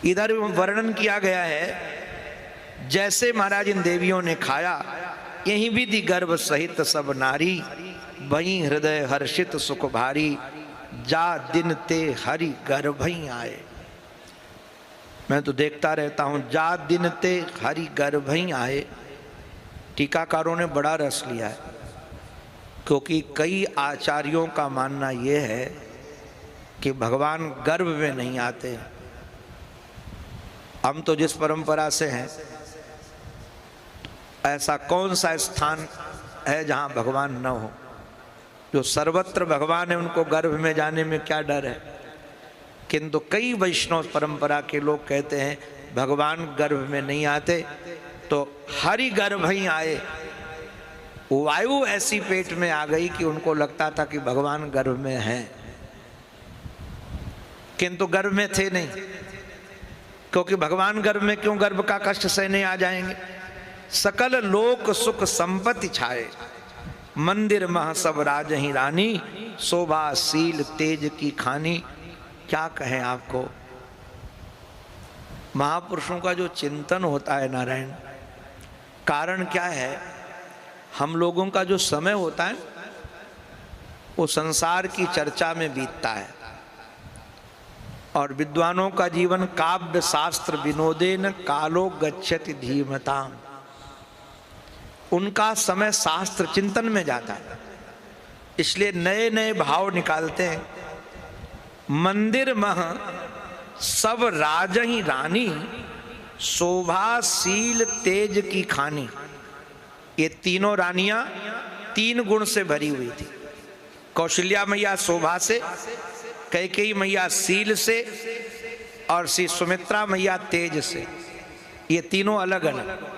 इधर वर्णन किया गया है, जैसे महाराज इन देवियों ने खाया, यही विधि गर्भ सहित सब नारी, वहीं हृदय हर्षित सुख भारी, जा दिन ते हरि गर्भ ही आए। मैं तो देखता रहता हूं, जा दिन ते हरि गर्भ ही आए। टीकाकारों ने बड़ा रस लिया है, क्योंकि कई आचार्यों का मानना यह है कि भगवान गर्भ में नहीं आते। हम तो जिस परंपरा से हैं, ऐसा कौन सा स्थान है जहां भगवान न हो? जो सर्वत्र भगवान है, उनको गर्भ में जाने में क्या डर है? किंतु कई वैष्णव परंपरा के लोग कहते हैं भगवान गर्भ में नहीं आते, तो हरि गर्भ ही आए। वायु ऐसी पेट में आ गई कि उनको लगता था कि भगवान गर्भ में हैं, किंतु गर्भ में थे नहीं। क्योंकि भगवान गर्भ में क्यों गर्भ का कष्ट सहने आ जाएंगे? सकल लोक सुख संपत्ति छाए, मंदिर मह सब राज ही रानी, शोभा शील तेज की खानी। क्या कहें आपको? महापुरुषों का जो चिंतन होता है नारायण, कारण क्या है? हम लोगों का जो समय होता है वो संसार की चर्चा में बीतता है, और विद्वानों का जीवन काव्य शास्त्र विनोदेन कालो गच्छति धीमताम। उनका समय शास्त्र चिंतन में जाता है, इसलिए नए नए भाव निकालते हैं। मंदिर मह सब राज ही रानी, शोभा शील तेज की खानी। ये तीनों रानियां तीन गुण से भरी हुई थी। कौशल्या मैया शोभा से, कैकेयी मैया शील से, और श्री सुमित्रा मैया तेज से। ये तीनों अलग अलग,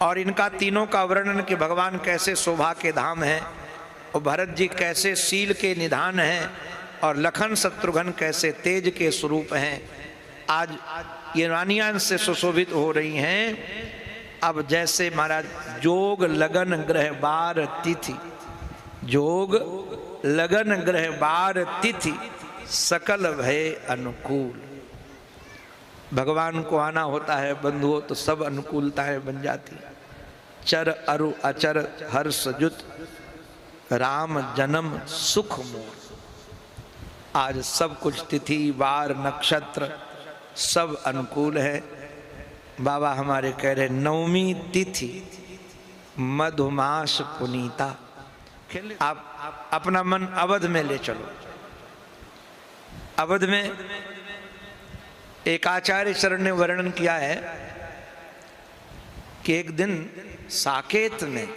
और इनका तीनों का वर्णन कि भगवान कैसे शोभा के धाम हैं, और भरत जी कैसे शील के निधान हैं, और लखन शत्रुघ्न कैसे तेज के स्वरूप हैं। आज ये रानियां से सुशोभित हो रही हैं। अब जैसे महाराज जोग लगन ग्रह बार तिथि, जोग लगन ग्रह बार तिथि, सकल भय अनुकूल। भगवान को आना होता है बंधुओं, तो सब अनुकूलताएं बन जाती। चर अरु अचर हर्ष जुत, राम जन्म सुख मोर। आज सब कुछ तिथि वार नक्षत्र सब अनुकूल है। बाबा हमारे कह रहे नवमी तिथि मधुमास पुनीता। आप अपना मन अवध में ले चलो। अवध में एक आचार्य शरण ने वर्णन किया है कि एक दिन साकेत में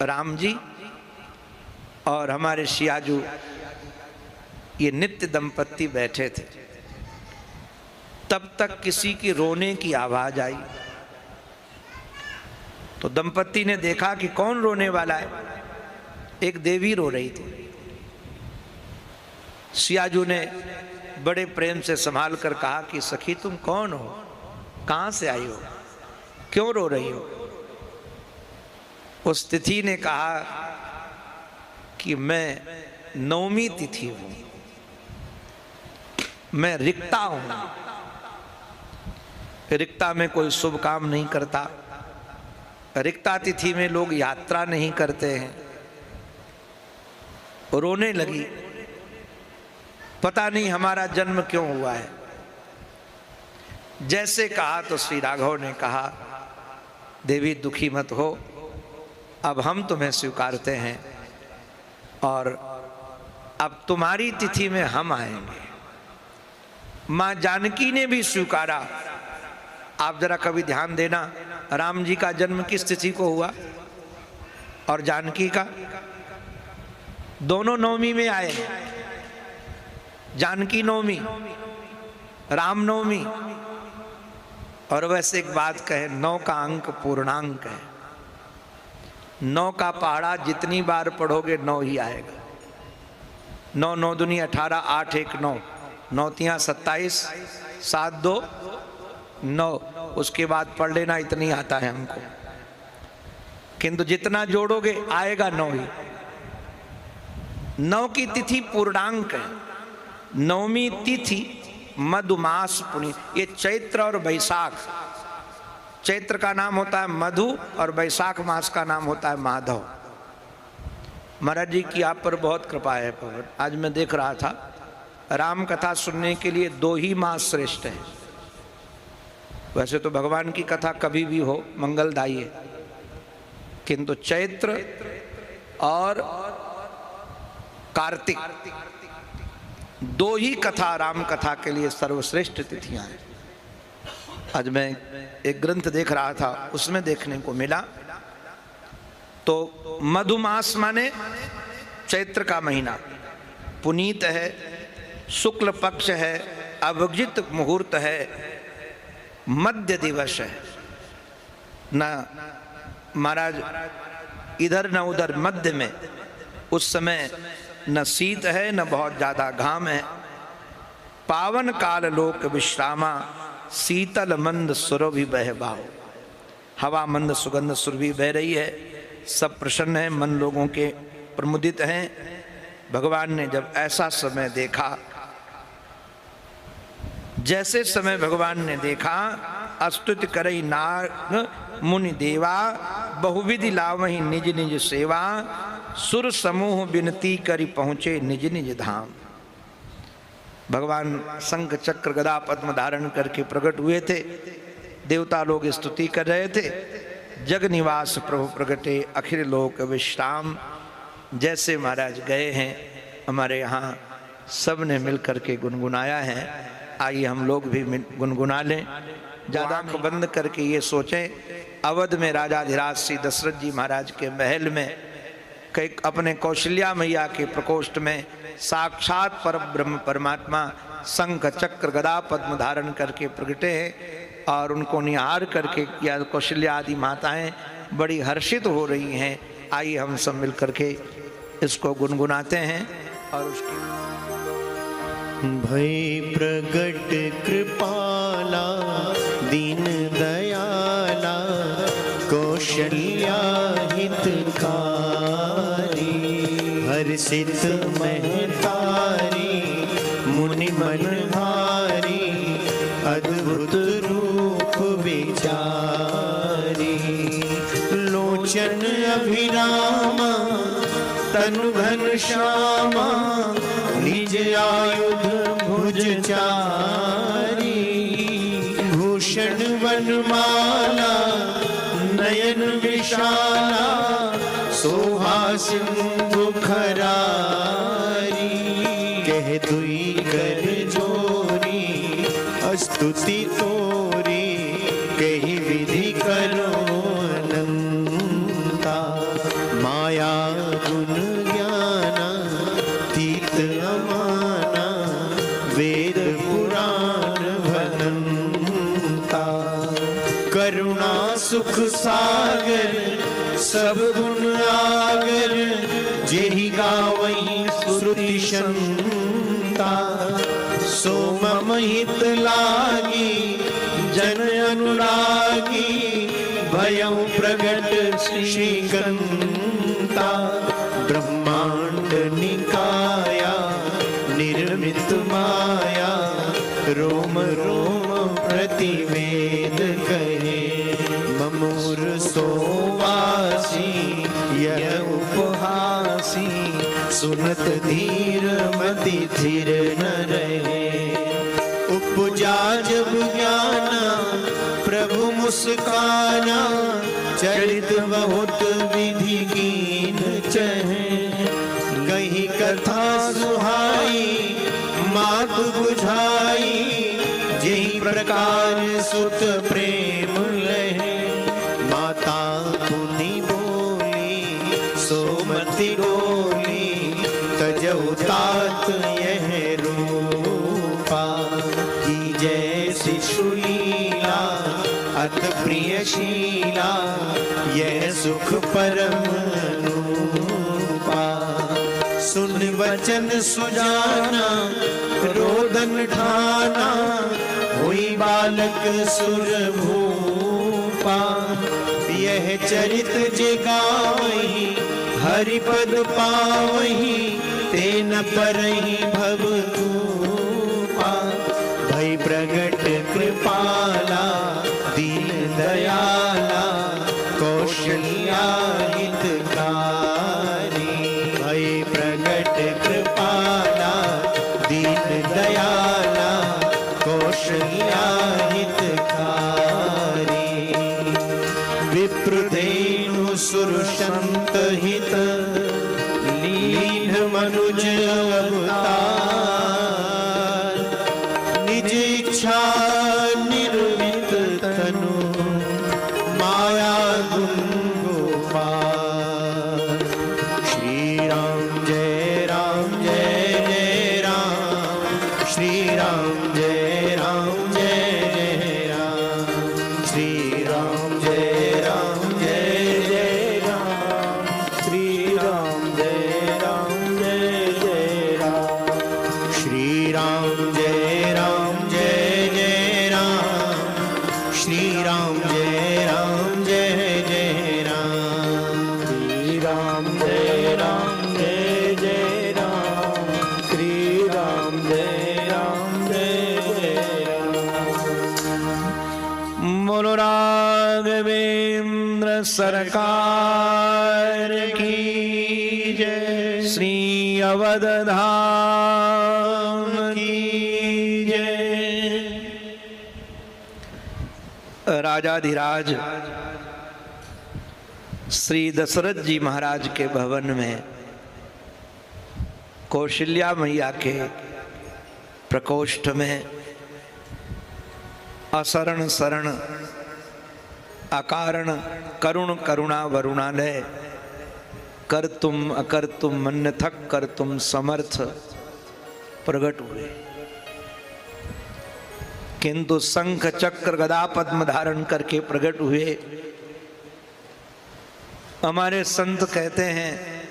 राम जी और हमारे सियाजू ये नित्य दंपत्ति बैठे थे। तब तक किसी की रोने की आवाज आई, तो दंपत्ति ने देखा कि कौन रोने वाला है। एक देवी रो रही थी। सियाजू ने बड़े प्रेम से संभाल कर कहा कि सखी तुम कौन हो, कहां से आई हो, क्यों रो रही हो? उस तिथि ने कहा कि मैं नवमी तिथि हूं, मैं रिक्ता हूं। रिक्ता में कोई शुभ काम नहीं करता। रिक्ता तिथि में लोग यात्रा नहीं करते हैं। रोने लगी, पता नहीं हमारा जन्म क्यों हुआ है। जैसे कहा तो श्री राघव ने कहा देवी दुखी मत हो, अब हम तुम्हें स्वीकारते हैं और अब तुम्हारी तिथि में हम आएंगे। मां जानकी ने भी स्वीकारा। आप जरा कभी ध्यान देना, राम जी का जन्म किस तिथि को हुआ और जानकी का? दोनों नवमी में आए। जानकी नवमी, राम नवमी। और वैसे एक बात कहे, 9 का अंक पूर्णांक है। 9 का पहाड़ा जितनी बार पढ़ोगे 9 ही आएगा। 9 9 दूनी 18, 8 1 9, 9 तियां 27, 7 2 9। उसके बाद पढ़ लेना, इतनी आता है हमको। किंतु जितना जोड़ोगे आएगा 9 ही। 9 की तिथि पूर्णांक है। नवमी तिथि मधुमास पुनीत। ये चैत्र और वैशाख, चैत्र का नाम होता है मधु और वैशाख मास का नाम होता है माधव। महाराज जी की आप पर बहुत कृपा है। आज मैं देख रहा था, राम कथा सुनने के लिए 2 ही मास श्रेष्ठ है। वैसे तो भगवान की कथा कभी भी हो मंगलदायी है, किंतु चैत्र और कार्तिक 2 ही कथा राम कथा के लिए सर्वश्रेष्ठ तिथियां हैं। आज मैं एक ग्रंथ देख रहा था, उसमें देखने को मिला तो मधुमास माने चैत्र का महीना पुनीत है, शुक्ल पक्ष है, अभिजित मुहूर्त है, मध्य दिवस है। न महाराज इधर न उधर, मध्य में। उस समय न शीत है न बहुत ज्यादा घाम है। पावन काल लोक विश्रामा, शीतल मंद सुरभि बह बाहो। हवा मंद सुगंध सुरभि बह रही है, सब प्रसन्न है, मन लोगों के प्रमुदित हैं। भगवान ने जब ऐसा समय देखा, जैसे समय भगवान ने देखा, अस्तुति करई नाग मुनि देवा, बहुविधि लावहि निज निज सेवा, सुर समूह विनती करी पहुँचे निज निज धाम। भगवान शंख चक्र गदा पद्म धारण करके प्रकट हुए थे। देवता लोग स्तुति कर रहे थे। जग निवास प्रभु प्रगटे, अखिल लोक विश्राम। जैसे महाराज गए हैं, हमारे यहाँ सब ने मिल करके गुनगुनाया है। आइए हम लोग भी गुनगुना लें। ज़्यादा आँख बंद करके ये सोचें, अवध में राजाधिराज श्री दशरथ जी महाराज के महल में कई अपने कौशल्या मैया के प्रकोष्ठ में साक्षात पर ब्रह्म परमात्मा शंख चक्र गदा पद्म धारण करके प्रगटे हैं और उनको निहार करके या कौशल्या आदि माताएं बड़ी हर्षित हो रही हैं। आइए हम सब मिल करके इसको गुनगुनाते हैं। और उसकी भय प्रगट कृपाला दीन दयाला, कौशल्या हितकारी, हर्षित महतारी, मुनि मनहारी, अद्भुत रूप विचारी। लोचन अभिरामा तनु घन श्यामा, निज आयुध भुज चारी। भूषण वनमाला नयन विशाला, शोभा सिंधु खरारी। कह दुई कर जोरी, स्तुति तोरी, कही विधि करो अनंता। माया गुण ज्ञाना तीत अमाना, वेद पुराण भनंता। करुणा सुख सागर सब गुण आगर, जेहि गावहि श्रुति संता। सो मम हित लागी जन अनुरागी, भयउ प्रगट श्रीकंता। ब्रह्मांड निकाया निर्मित माया, रोम रोम प्रतिवेद कहे। ममूर सोवासी यह उपहासी, सुनत धीर मति धीर न रहे। उपजा जब ज्ञाना प्रभु मुस्काना, चरित बहुत विधि कीन चहे। कही कथा सुहाई मात बुझाई, जेहि प्रकार सुत प्रेम लहे। माता पुनि बोली सोमति डोली, तजौ तात यह रूपा। की जय शिशुलीला अत प्रिय शीला, यह सुख परम रूपा। सुन वचन सुजाना रोदन ठाना, हुई बालक सुर भूपा। यह चरित जे गावहि हरिपद पावहि, तेन परहि भव तूपा। प्रगट कृपाला दीन दयाला कौशल्या हितकारी। भय प्रगट कृपाला दीन दयाला कौशल्या हितकारी। विप्रधेनु सुरसंत हित लीन मनुज अवतार। निज इच्छा निर्मित तनु माया गुण गोपाल। श्री राम जय राम जय जय राम। श्री राम जय राम जय जय राम। श्री राम जय राम जय जय राम। श्री राम जय राम जय जय राम। श्री राम जय राम जय जय राम। श्री राम जय राम जय जय राम। श्री राम जय राम जय जय राम। श्री राम जय राम जय जय राम। बोलो राघवेंद्र सरकार की जय। श्री अवध धाम की जय। राजाधिराज श्री दशरथ जी महाराज के भवन में कौशल्या मैया के प्रकोष्ठ में असरण शरण अकारण करुण करुणा वरुणालय कर तुम अकर तुम मन्यथक कर तुम समर्थ प्रकट हुए। किंतु शंख चक्र गदा पद्म धारण करके प्रकट हुए। हमारे संत कहते हैं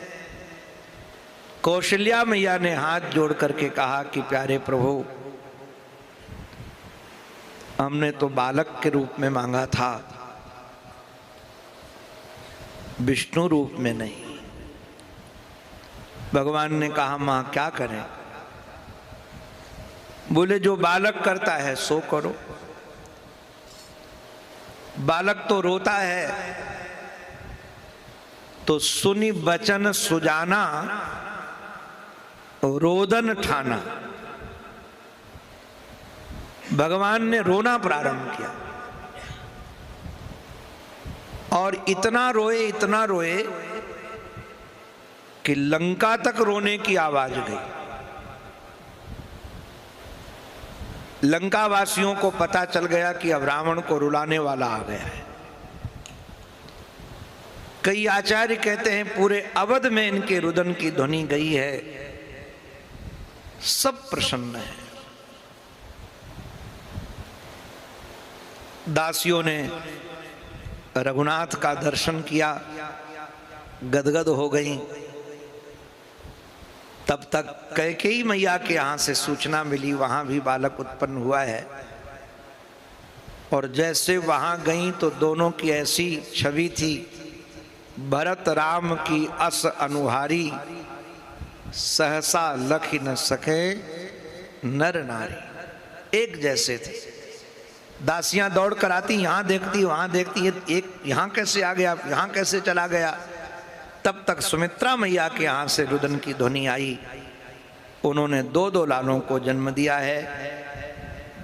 कौशल्या मैया ने हाथ जोड़ करके कहा कि प्यारे प्रभु, हमने तो बालक के रूप में मांगा था, विष्णु रूप में नहीं। भगवान ने कहा मां क्या करें? बोले जो बालक करता है सो करो। बालक तो रोता है तो सुनी बचन सुजाना रोदन ठाना। भगवान ने रोना प्रारंभ किया और इतना रोए कि लंका तक रोने की आवाज गई। लंका वासियों को पता चल गया कि अब रावण को रुलाने वाला आ गया है। कई आचार्य कहते हैं पूरे अवध में इनके रुदन की ध्वनि गई है। सब प्रसन्न है। दासियों ने रघुनाथ का दर्शन किया, गदगद हो गई। तब तक कैकेयी मैया के यहाँ से सूचना मिली वहां भी बालक उत्पन्न हुआ है। और जैसे वहां गई तो दोनों की ऐसी छवि थी, भरत राम की अस अनुहारी, सहसा लख न सके नर नारी। एक जैसे थे। दासियां दौड़ कर आती, यहां देखती वहां देखती, एक यहां कैसे आ गया, यहां कैसे चला गया। तब तक सुमित्रा मैया के यहाँ से रुदन की ध्वनि आई। उन्होंने 2 लालों को जन्म दिया है।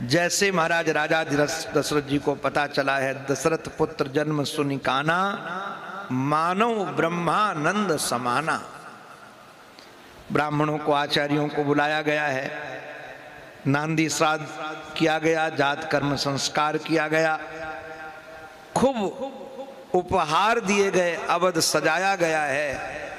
जैसे महाराज राजा दशरथ जी को पता चला है, दशरथ पुत्र जन्म सुनि काना, मानव ब्रह्मानंद समाना। ब्राह्मणों को, आचार्यों को बुलाया गया है, नांदी श्राद्ध किया गया, जात कर्म संस्कार किया गया, खूब उपहार दिए गए, अवध सजाया गया है।